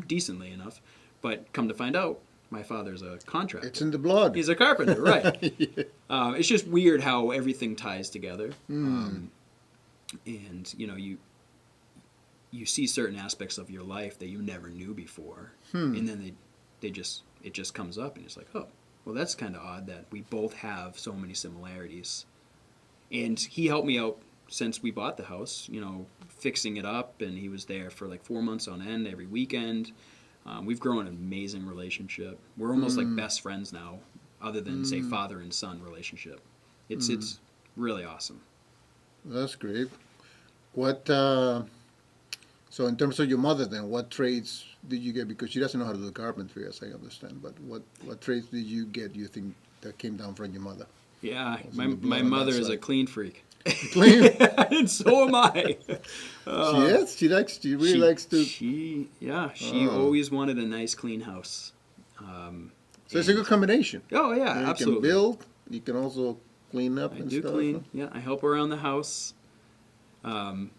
decently enough. But come to find out, my father's a contractor. It's in the blood. He's a carpenter, right? Yeah. It's just weird how everything ties together. And, you know, you see certain aspects of your life that you never knew before. And then it just comes up, and it's like, oh, well, that's kind of odd that we both have so many similarities. And he helped me out since we bought the house, you know, fixing it up, and he was there for like 4 months on end every weekend. We've grown an amazing relationship. We're almost like best friends now, other than, say, father and son relationship. It's really awesome. That's great. What, so in terms of your mother then, what trades did you get? Because she doesn't know how to do carpentry, as I understand, but what trades did you get, you think, that came down from your mother? Yeah, my mother is a clean freak. Clean? And so am I. She really likes to. She always wanted a nice, clean house. So it's a good combination. Oh yeah, You absolutely. can build. You can also clean up I and do stuff. clean. Yeah, I help around the house. You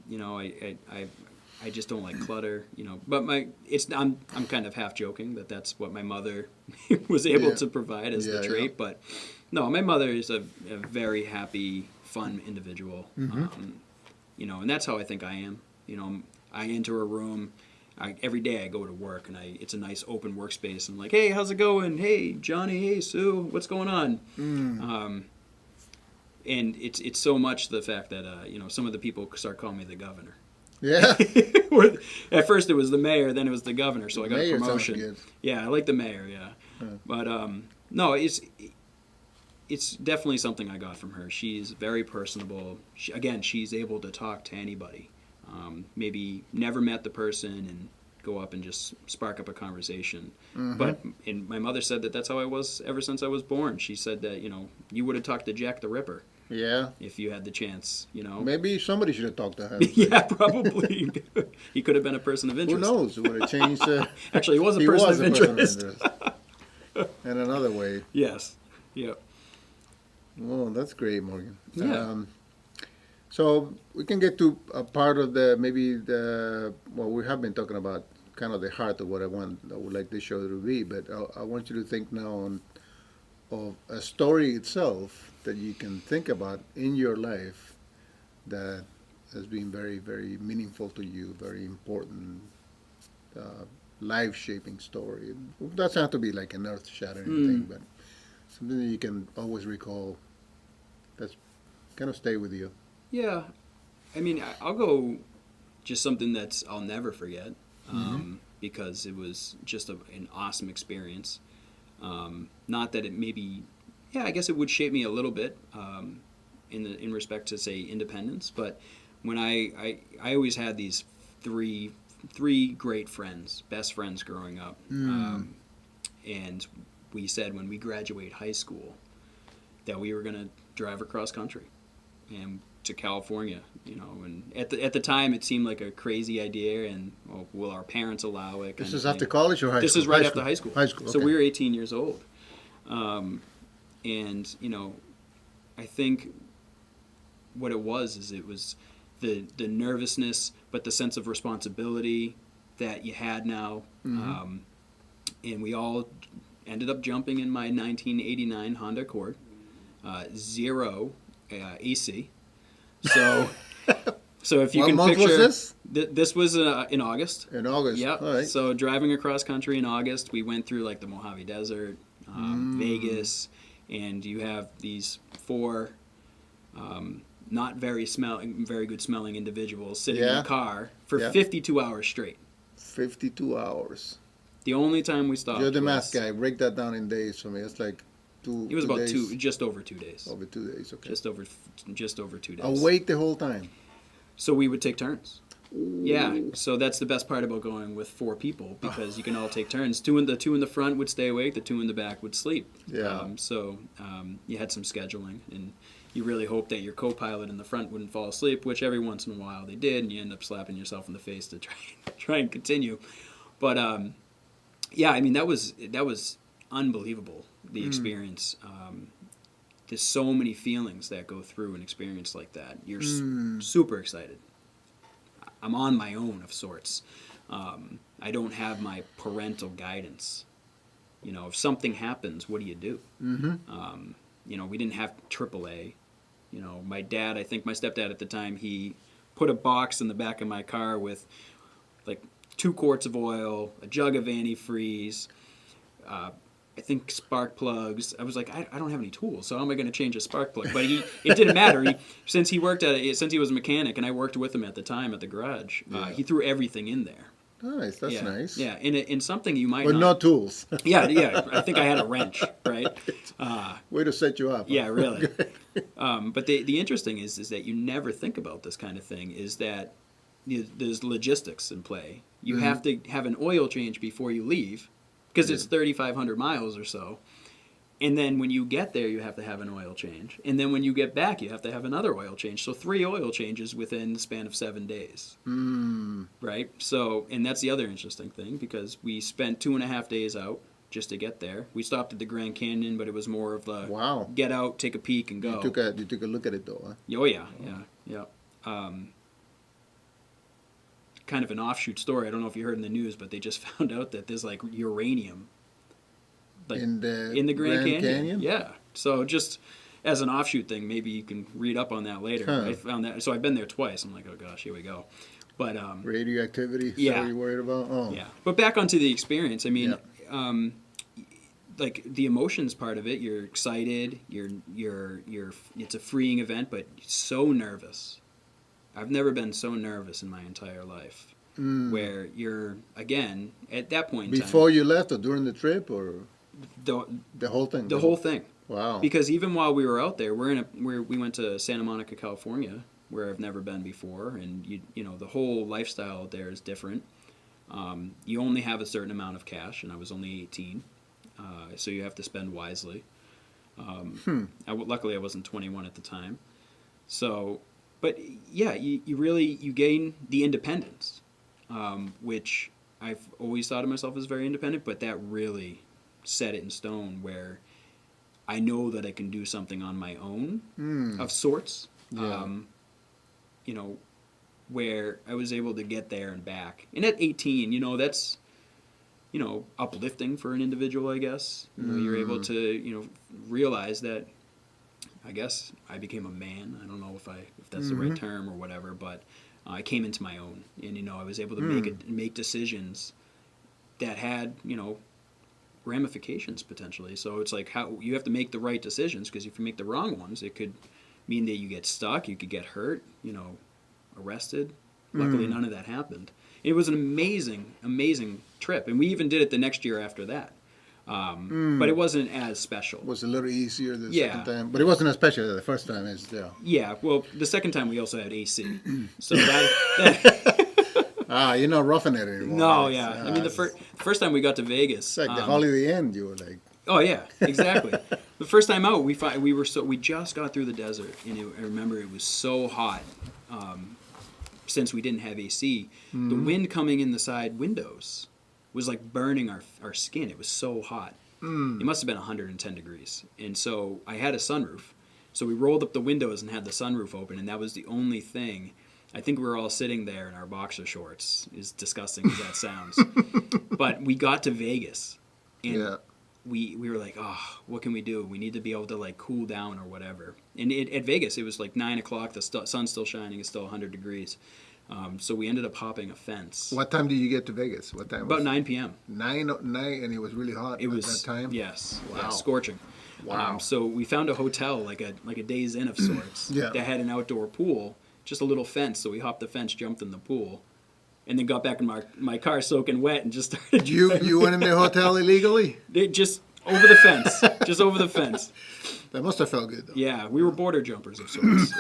know, I just don't like clutter. You know, but I'm kind of half joking that that's what my mother was able to provide as the trait. Yeah. But no, my mother is a very happy, fun individual. You know, and that's how I think I am. You know, I enter a room. Every day I go to work, and it's a nice open workspace. And I'm like, hey, how's it going? Hey, Johnny. Hey, Sue. What's going on? And it's so much the fact that you know, some of the people start calling me the governor. Yeah. At first it was the mayor, then it was the governor, so I got a Mayor sounds promotion. good. Yeah, I like the mayor. Yeah, but no, it's definitely something I got from her. She's very personable. She's able to talk to anybody. Maybe never met the person, and go up and just spark up a conversation. But and my mother said that that's how I was ever since I was born. She said that, you would have talked to Jack the Ripper Yeah. if you had the chance. Maybe somebody should have talked to him. Yeah, probably. He could have been a person of Who interest. knows? It would have changed. Actually, he was a He person was of a person of interest. interest. In another way. Yes. Yeah. Oh, that's great, Morgan. Yeah. So we can get to a part of well, we have been talking about kind of the heart of what I would like this show to be, but I want you to think now of a story itself that you can think about in your life that has been very, very meaningful to you, very important, life-shaping story. It doesn't have to be like an earth-shattering thing, but something that you can always recall that's kind of stay with you. Yeah. I mean, I'll go just something I'll never forget because it was just an awesome experience. Not that it maybe, I guess it would shape me a little bit in respect to, say, independence. But when I always had these three great friends, best friends growing up. And we said when we graduate high school that we were going to drive across country and to California, and at the time it seemed like a crazy idea, and will our parents allow it? This is after college or high school? This is right after high school. High school, So okay. we were 18 years old. And, I think what it was the nervousness, but the sense of responsibility that you had now. And we all ended up jumping in my 1989 Honda Accord, zero AC. So if you What can month picture, was this? This was in August. In August. Yep. All right. So driving across country in August, we went through like the Mojave Desert, Vegas, and you have these four not very good smelling individuals sitting in a car for 52 hours straight. 52 hours. The only time we stopped. You're the math guy. Break that down in days for me. It's like It was about days. just over 2 days. Over 2 days, okay. Just over 2 days. Awake the whole time. So we would take turns. Yeah, so that's the best part about going with four people because you can all take turns. Two in the front would stay awake, the two in the back would sleep. Yeah. So you had some scheduling, and you really hoped that your co-pilot in the front wouldn't fall asleep, which every once in a while they did, and you end up slapping yourself in the face to try and continue. But I mean that was unbelievable, the experience. There's so many feelings that go through an experience like that. You're super excited. I'm on my own of sorts. I don't have my parental guidance. If something happens, what do you do? We didn't have AAA. My dad, I think my stepdad at the time, he put a box in the back of my car with like 2 quarts of oil, a jug of antifreeze, I think spark plugs. I was like, I don't have any tools, so how am I going to change a spark plug? But it didn't matter. Since he was a mechanic, and I worked with him at the time at the garage, he threw everything in there. Nice, that's nice. Yeah, in something you might But no tools. yeah. I think I had a wrench, right? Way to set you up. Yeah, really. But the interesting is that you never think about this kind of thing, is that there's logistics in play. You have to have an oil change before you leave, because it's 3,500 miles or so. And then when you get there, you have to have an oil change. And then when you get back, you have to have another oil change. So 3 oil changes within the span of 7 days. Right? So, and that's the other interesting thing, because we spent 2.5 days out just to get there. We stopped at the Grand Canyon, but it was more of the get out, take a peek, and go. You took a look at it though, huh? Oh, yeah. Kind of an offshoot story. I don't know if you heard in the news, but they just found out that there's like uranium in the Grand Canyon. Yeah. So just as an offshoot thing, maybe you can read up on that later. Huh. I found that. So I've been there twice. I'm like, oh gosh, here we go. But radioactivity. Yeah. Are you worried about? Oh. Yeah. But back onto the experience. I mean, like the emotions part of it. You're excited. You're. It's a freeing event, but so nervous. I've never been so nervous in my entire life. Where you're, again, at that point in Before time, you left or during the trip or the whole thing? The whole thing. Wow. Because even while we were out there, we went to Santa Monica, California, where I've never been before, and the whole lifestyle out there is different. You only have a certain amount of cash, and I was only 18, so you have to spend wisely. Luckily, I wasn't 21 at the time. So, but yeah, you really, you gain the independence, which I've always thought of myself as very independent, but that really set it in stone where I know that I can do something on my own of sorts. Yeah. You know, where I was able to get there and back. And at 18, you know, that's, you know, uplifting for an individual, I guess. You know, you're able to, you know, realize that, I guess I became a man. I don't know if that's the right term or whatever, but I came into my own, and you know, I was able to make decisions that had, you know, ramifications potentially. So it's like how you have to make the right decisions, because if you make the wrong ones, it could mean that you get stuck, you could get hurt, you know, arrested. Luckily, none of that happened. It was an amazing trip, and we even did it the next year after that. But it wasn't as special. It was a little easier the Yeah. second time, but it wasn't as special the first time. As Yeah, well, the second time we also had AC, so that you're not roughing it anymore. no, It's, yeah. I mean, the first time we got to Vegas, it's like the holiday end. You were like, oh yeah, exactly. The first time out, we just got through the desert, and I remember it was so hot. Since we didn't have AC, the wind coming in the side windows was like burning our skin. It was so hot. It must have been 110 degrees. And so I had a sunroof. So we rolled up the windows and had the sunroof open, and that was the only thing. I think we were all sitting there in our boxer shorts, as disgusting as that sounds. But we got to Vegas, and we were like, oh, what can we do? We need to be able to like cool down or whatever. And at Vegas, it was like 9 o'clock. The sun's still shining. It's still 100 degrees. So we ended up hopping a fence. what time did you get to Vegas? What time? About 9 p.m. 9, and it was really hot It was at that time. Yes, Wow. yeah, scorching. Wow. So we found a hotel, like a Days Inn of sorts, Yeah. that had an outdoor pool, just a little fence. So we hopped the fence, jumped in the pool, and then got back in my car soaking wet and just started. You went in the hotel illegally? Just over the fence, just over the fence. That must have felt good, though. Yeah, we were border jumpers of sorts.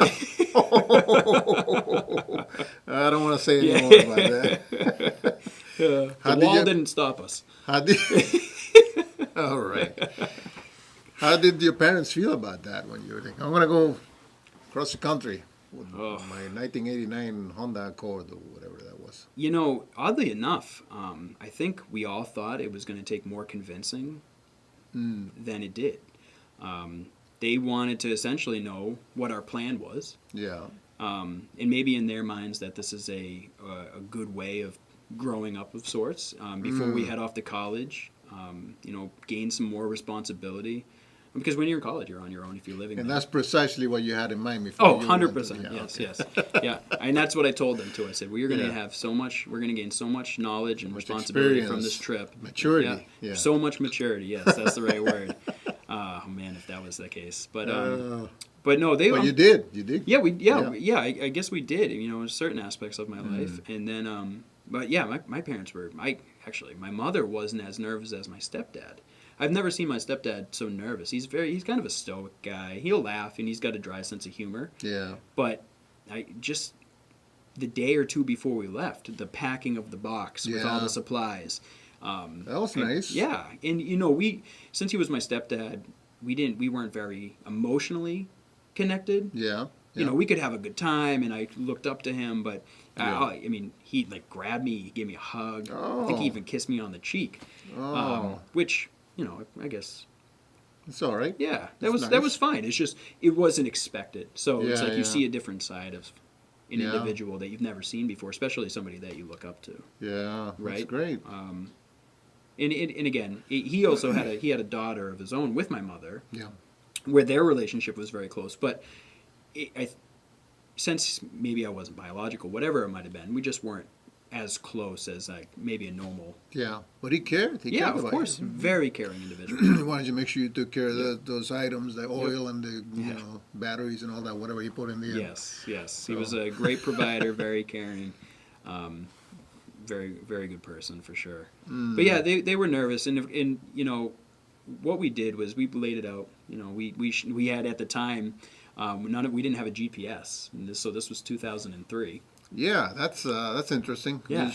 I don't want to say any more about that. The wall didn't stop us. How did, all right. How did your parents feel about that when you were like, I'm going to go across the country with my 1989 Honda Accord or whatever that was? You know, oddly enough, I think we all thought it was going to take more convincing than it did. They wanted to essentially know what our plan was. Yeah. And maybe in their minds that this is a good way of growing up of sorts. Before we head off to college, you know, gain some more responsibility. Because when you're in college, you're on your own if you're living And there. that's precisely what you had in mind before. Oh, you went to 100%. the- Yes, okay. yes. Yeah. And that's what I told them too. I said, we're going to Yeah. have so much, we're going to gain so much knowledge and Much responsibility from experience. this trip. Maturity, yeah. So much maturity. Yes, that's the right word. Oh man, if that was the case. But no, they. But you did. You did. Yeah, I guess we did. You know, in certain aspects of my life, and then, but yeah, my parents were. My mother wasn't as nervous as my stepdad. I've never seen my stepdad so nervous. He's kind of a stoic guy. He'll laugh and he's got a dry sense of humor. Yeah. But the day or two before we left, the packing of the box with all Yeah. the supplies. That was nice. Yeah, and you know, since he was my stepdad, we weren't very emotionally connected. Yeah. You know, we could have a good time, and I looked up to him, but Yeah. I mean, he like grabbed me, he gave me a hug. Oh. I think he even kissed me on the cheek. Oh. Which, you know, I guess, It's all right. yeah, That's that nice. was fine. It's just it wasn't expected. So it's Yeah, like you yeah. see a different side of an Yeah. individual that you've never seen before, especially somebody that you look up to. Yeah. That's Right. great. And again, he also had a daughter of his own with my mother, Yeah. where their relationship was very close. But since maybe I wasn't biological, whatever it might have been, we just weren't as close as like maybe a normal. Yeah. But he cared. He Yeah, cared of about course, you. very caring individual. He wanted you to make sure you took care of those items, the oil and the batteries and all that, whatever he put in there. Yes. He was a great provider, very caring, very very good person for sure. But yeah, they were nervous, and you know what we did was we laid it out. You know, we had at the time we didn't have a GPS, and so this was 2003. Yeah, that's interesting. Yeah.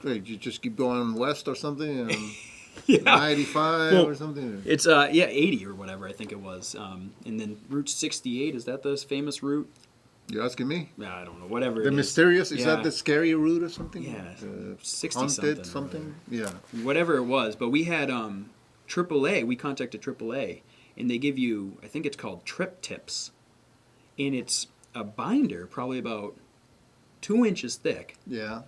You just keep going west or something, and Yeah. 95 Well, or something. It's 80 or whatever I think it was. And then Route 68, is that the famous route? You're asking me? Yeah, I don't know. Whatever The it is. mysterious, is Yeah. that the scary route or something? Yeah, 60 haunted something or Yeah. Whatever it was. But we had AAA. We contacted AAA, and they give you, I think it's called trip tips, and it's a binder probably about 2 inches thick, Yeah.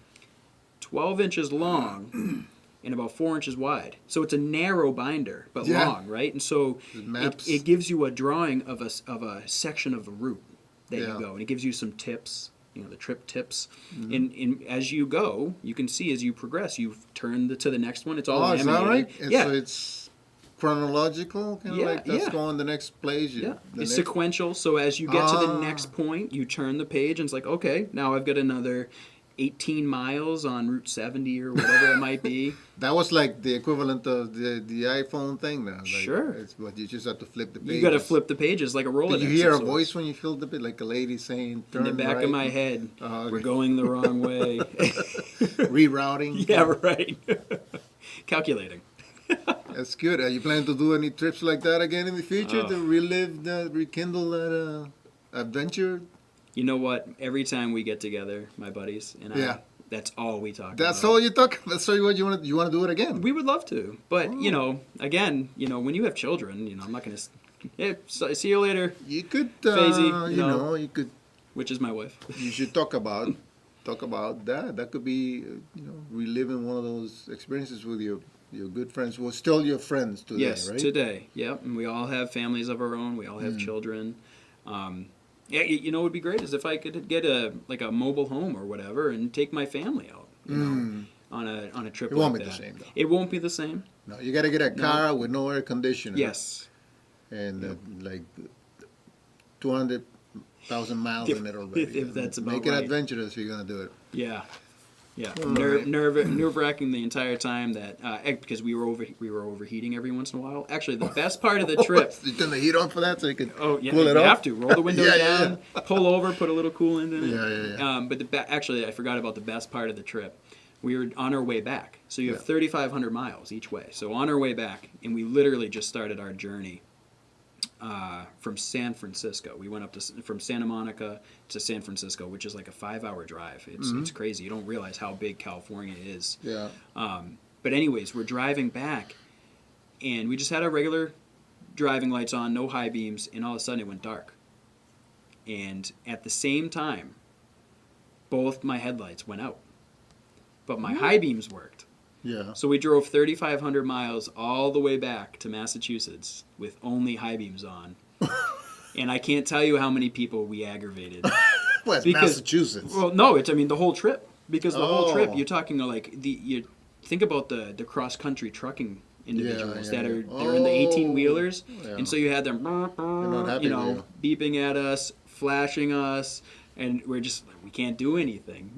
12 inches long, and about 4 inches wide. So it's a narrow binder, but Yeah. long, right? And so Maps. it gives you a drawing of a section of the route that Yeah. you go, and it gives you some tips, the trip tips. Mm-hmm. And as you go, you can see as you progress, you've turned to the next one. It's all Oh, is that laminated. right? Yeah. So it's chronological, kind of Yeah, like let's yeah. go on the next place. Yeah, the it's next- sequential. So as you get to the Ah. next point, you turn the page, and it's like, okay, now I've got another 18 miles on Route 70 or whatever it might be. That was like the equivalent of the iPhone thing now. Like, Sure. It's what you just have to flip the pages. You got to flip the pages like a Rolodex. Did you hear a of sorts. voice when you filled the bit, like a lady saying, In "Turn the back right," of my head? Oh, We're okay. going the wrong way. rerouting? Yeah, right. Calculating. That's good. Are you planning to do any trips like that again in the future Oh. to rekindle that adventure? You know what? Every time we get together, my buddies and Yeah. I, that's all we talk That's about. all you talk. That's all what you want to do it again. We would love to, but Oh. again, when you have children, I'm not going to. Hey, see you later. You could, Phasey, you know, you could. Which is my wife. You should talk about that. That could be, reliving one of those experiences with your good friends who are still your friends today, Yes, right? today. Yep, and we all have families of our own. We all have children. Yeah, it would be great is if I could get a mobile home or whatever and take my family out, on a trip. It won't like be the that. same, though. It won't be the same. No, you got to get a car with no air conditioner. Yes. And like 200,000 miles in it already. If that's about Make it right. adventurous if you're gonna do it. Yeah. Yeah. All right. Nerve wracking the entire time that because we were overheating every once in a while. Actually, the best part of the trip. You turn the heat on for that so you can Oh yeah, cool it you off. have to roll the windows Yeah, yeah, down, pull over, put a little coolant in it. Yeah. But actually, I forgot about the best part of the trip. We were on our way back, so you have Yeah. 3,500 miles each way. So on our way back, and we literally just started our journey from San Francisco. We went up from Santa Monica to San Francisco, which is like a 5-hour drive. It's crazy. You don't realize how big California is. Yeah. But anyways, we're driving back, and we just had our regular driving lights on, no high beams, and all of a sudden it went dark. And at the same time, both my headlights went out, but my high beams worked. Yeah. So we drove 3,500 miles all the way back to Massachusetts with only high beams on. And I can't tell you how many people we aggravated. Well, it's Because- Massachusetts. Well, no, the whole trip. Because the whole trip, Oh. you're talking you think about the cross country trucking individuals Yeah, that yeah. they're in the 18-wheelers, Yeah. and so you had them, not happy with beeping at us, flashing us, and we're just we can't do anything.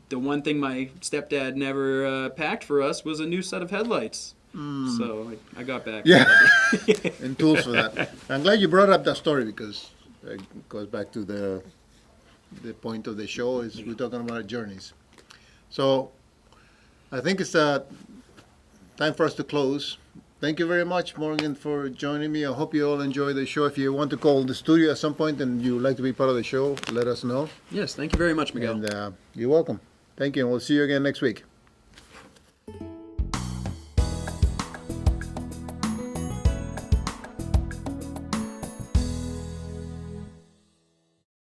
The one thing my stepdad never packed for us was a new set of headlights. So I got back. Yeah. And tools for that. I'm glad you brought up that story because it goes back to the point of the show is we're talking about journeys. So I think it's time for us to close. Thank you very much, Morgan, for joining me. I hope you all enjoy the show. If you want to call the studio at some point and you would like to be part of the show, let us know. Yes, thank you very much, Miguel. And you're welcome. Thank you, and we'll see you again next week.